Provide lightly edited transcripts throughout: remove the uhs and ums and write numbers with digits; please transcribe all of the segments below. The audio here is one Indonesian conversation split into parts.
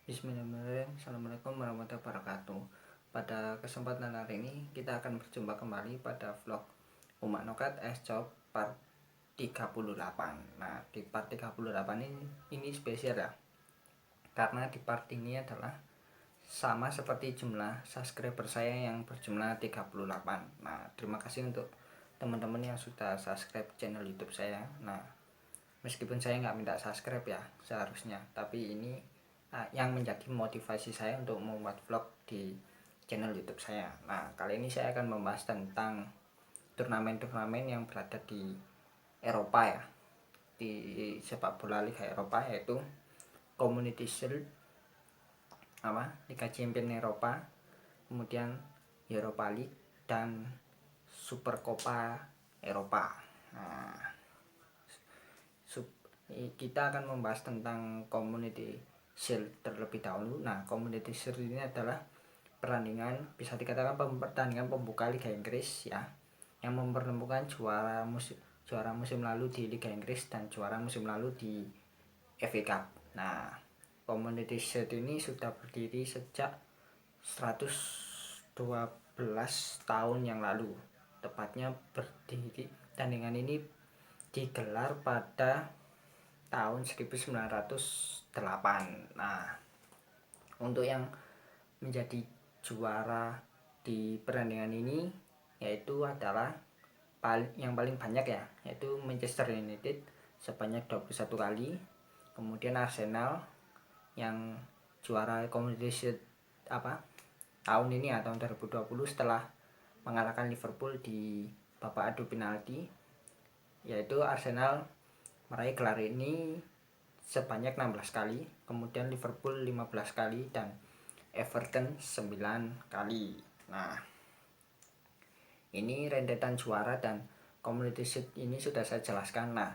Bismillahirrahmanirrahim. Assalamualaikum warahmatullahi wabarakatuh. Pada kesempatan hari ini kita akan berjumpa kembali pada vlog Umak Nokat Job part 38. Nah, di part 38 ini spesial ya. Karena di part ini adalah sama seperti jumlah subscriber saya yang berjumlah 38. Nah, terima kasih untuk teman-teman yang sudah subscribe channel YouTube saya. Nah, meskipun saya nggak minta subscribe ya seharusnya, tapi ini yang menjadi motivasi saya untuk membuat vlog di channel YouTube saya. Nah, kali ini saya akan membahas tentang turnamen-turnamen yang berada di Eropa ya, di sepak bola Liga Eropa, yaitu Community Shield, Liga Champions Eropa, kemudian Europa League dan Super Copa Eropa. Nah, kita akan membahas tentang Community Shield terlebih dahulu. Nah, Community Shield ini adalah pertandingan, bisa dikatakan pertandingan pembuka Liga Inggris ya, yang mempertemukan juara musim lalu di Liga Inggris dan juara musim lalu di FA Cup. Nah, Community Shield ini sudah berdiri sejak 112 tahun yang lalu. Tepatnya berdiri, pertandingan ini digelar pada tahun 1908. Nah, untuk yang menjadi juara di pertandingan ini yaitu adalah yang paling banyak ya, yaitu Manchester United sebanyak 21 kali. Kemudian Arsenal yang juara Community Shield tahun ini ya, tahun 2020, setelah mengalahkan Liverpool di babak adu penalti, yaitu Arsenal meraih gelar ini sebanyak 16 kali, kemudian Liverpool 15 kali dan Everton 9 kali. Nah, ini rentetan juara dan Community Shield ini sudah saya jelaskan. Nah,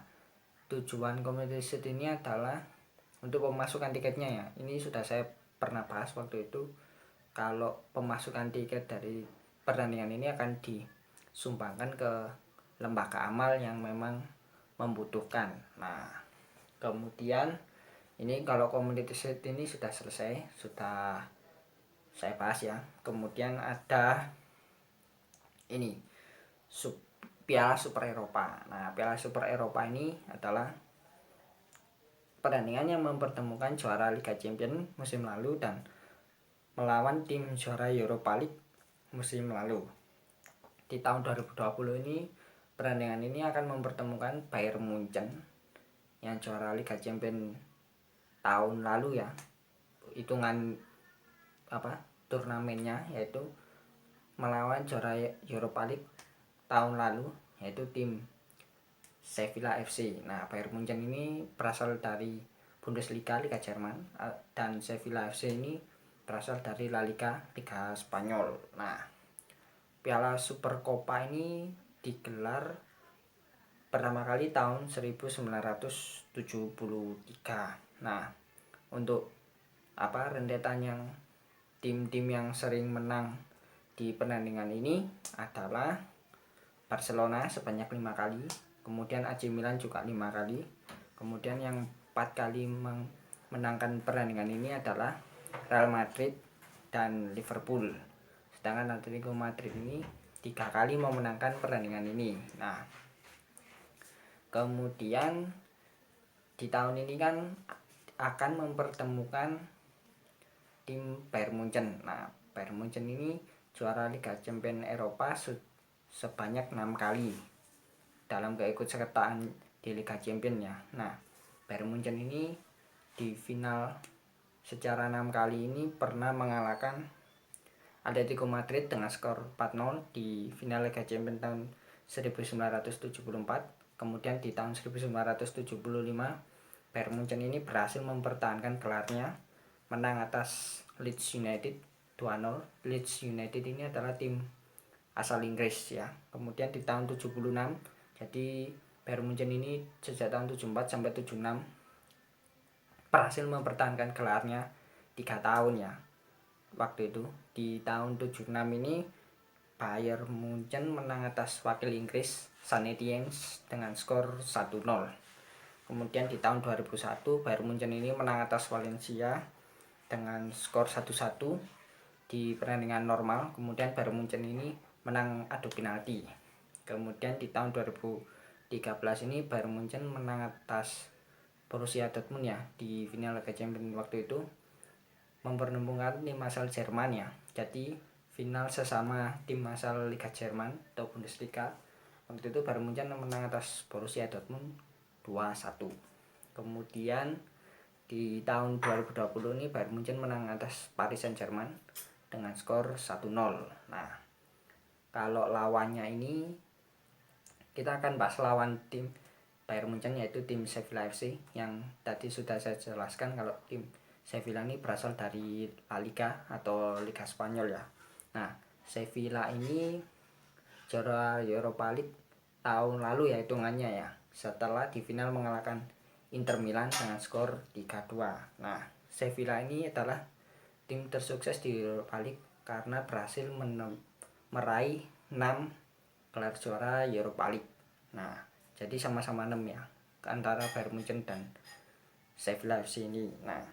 tujuan Community Shield ini adalah untuk pemasukan tiketnya ya. Ini sudah saya pernah bahas waktu itu. Kalau pemasukan tiket dari pertandingan ini akan disumbangkan ke lembaga amal yang memang membutuhkan. Nah, kemudian ini kalau Community Shield ini sudah selesai, sudah saya bahas ya. Kemudian ada ini Piala Super Eropa. Nah, Piala Super Eropa ini adalah pertandingan yang mempertemukan juara Liga Champions musim lalu dan melawan tim juara Europa League musim lalu. Di tahun 2020 ini pertandingan ini akan mempertemukan Bayern Munchen yang juara Liga Champions tahun lalu ya, hitungan turnamennya, yaitu melawan juara Europa League tahun lalu yaitu tim Sevilla FC. Nah, Bayern Munchen ini berasal dari Bundesliga, Liga Jerman, dan Sevilla FC ini berasal dari La Liga, Liga Spanyol. Nah, Piala Super Copa ini digelar pertama kali tahun 1973. Nah, untuk rentetan yang tim-tim yang sering menang di pertandingan ini adalah Barcelona sebanyak 5 kali, kemudian AC Milan juga 5 kali, kemudian yang 4 kali menangkan pertandingan ini adalah Real Madrid dan Liverpool. Sedangkan Atletico Madrid ini 3 kali memenangkan pertandingan ini. Nah, kemudian di tahun ini kan akan mempertemukan tim Bayern Munchen. Nah, Bayern Munchen ini juara Liga Champions Eropa sebanyak 6 kali dalam keikutsertaan di Liga Champions ya. Nah, Bayern Munchen ini di final secara 6 kali ini pernah mengalahkan Atletico Madrid dengan skor 4-0 di final Liga Champions tahun 1974. Kemudian di tahun 1975 Bayern Munchen ini berhasil mempertahankan gelarnya, menang atas Leeds United 2-0. Leeds United ini adalah tim asal Inggris ya. Kemudian di tahun 76, jadi Bayern Munchen ini sejak tahun 74 sampai 76 berhasil mempertahankan gelarnya 3 tahun ya. Waktu itu di tahun 76 ini Bayern Munchen menang atas wakil Inggris St Etienne dengan skor 1-0. Kemudian di tahun 2001 Bayern Munchen ini menang atas Valencia dengan skor 1-1 di pertandingan normal. Kemudian Bayern Munchen ini menang adu penalti. Kemudian di tahun 2013 ini Bayern Munchen menang atas Borussia Dortmund ya di final Liga Champions waktu itu, mempertemukan tim asal Jerman ya. Jadi final sesama tim asal Liga Jerman atau Bundesliga. Waktu itu Bayern Munchen menang atas Borussia Dortmund 2-1. Kemudian di tahun 2020 ini Bayern Munchen menang atas Paris Saint-Germain dengan skor 1-0. Nah, kalau lawannya ini kita akan bahas lawan tim Bayern Munchen, yaitu tim Sevilla FC, yang tadi sudah saya jelaskan kalau tim Sevilla ini berasal dari La Liga atau Liga Spanyol ya. Nah, Sevilla ini juara Europa League tahun lalu ya hitungannya ya, setelah di final mengalahkan Inter Milan dengan skor 3-2. Nah, Sevilla ini adalah tim tersukses di Europa League karena berhasil meraih 6 gelar juara Europa League. Nah, jadi sama-sama 6 ya antara Bayern Munchen dan Sevilla FC ini. Nah,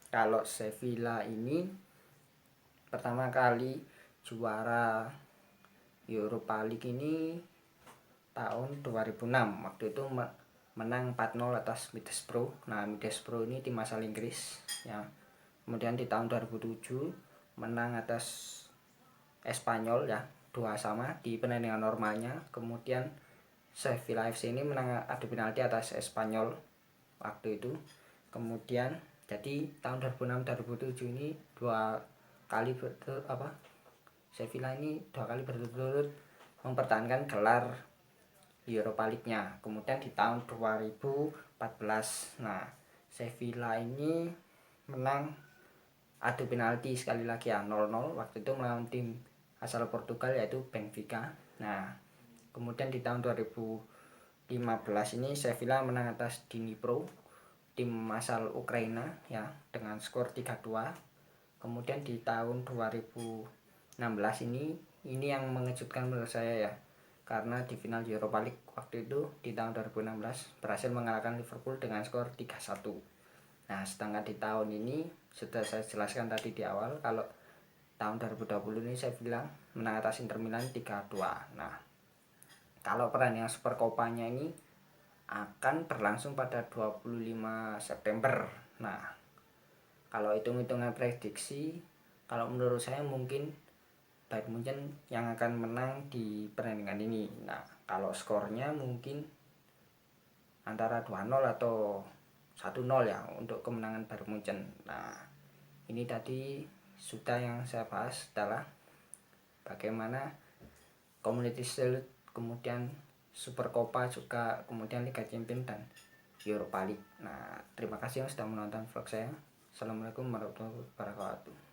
kalau Sevilla ini pertama kali juara Europa League ini tahun 2006. Waktu itu menang 4-0 atas Middlesbrough. Nah, Middlesbrough ini tim asal Inggris ya. Kemudian di tahun 2007 menang atas Espanyol ya, 2-2 di pertandingan normalnya. Kemudian Sevilla FC ini menang adu penalti atas Espanyol waktu itu. Kemudian jadi tahun 2006-2007 ini Sevilla ini 2 kali berturut-turut mempertahankan gelar Europa League-nya. Kemudian di tahun 2014, nah Sevilla ini menang adu penalti sekali lagi ya, 0-0 waktu itu melawan tim asal Portugal yaitu Benfica. Nah, kemudian di tahun 2015 ini Sevilla menang atas Dnipro, tim asal Ukraina ya, dengan skor 3-2. Kemudian di tahun 2016 ini yang mengejutkan menurut saya ya, karena di final Europa League waktu itu di tahun 2016 berhasil mengalahkan Liverpool dengan skor 3-1. Nah, sedangkan di tahun ini sudah saya jelaskan tadi di awal kalau tahun 2020 ini saya bilang menang atas Inter Milan 3-2. Nah, kalau pertandingan Super Copanya ini akan berlangsung pada 25 September. Nah, kalau hitung-hitungan prediksi, kalau menurut saya mungkin Bayern Munchen yang akan menang di pertandingan ini. Nah, kalau skornya mungkin antara 2-0 atau 1-0 ya untuk kemenangan Bayern Munchen. Nah, ini tadi sudah yang saya bahas adalah bagaimana Community Shield, kemudian Super Copa juga, kemudian Liga Champions dan Europa League. Nah, terima kasih yang sudah menonton vlog saya. Assalamualaikum warahmatullahi wabarakatuh.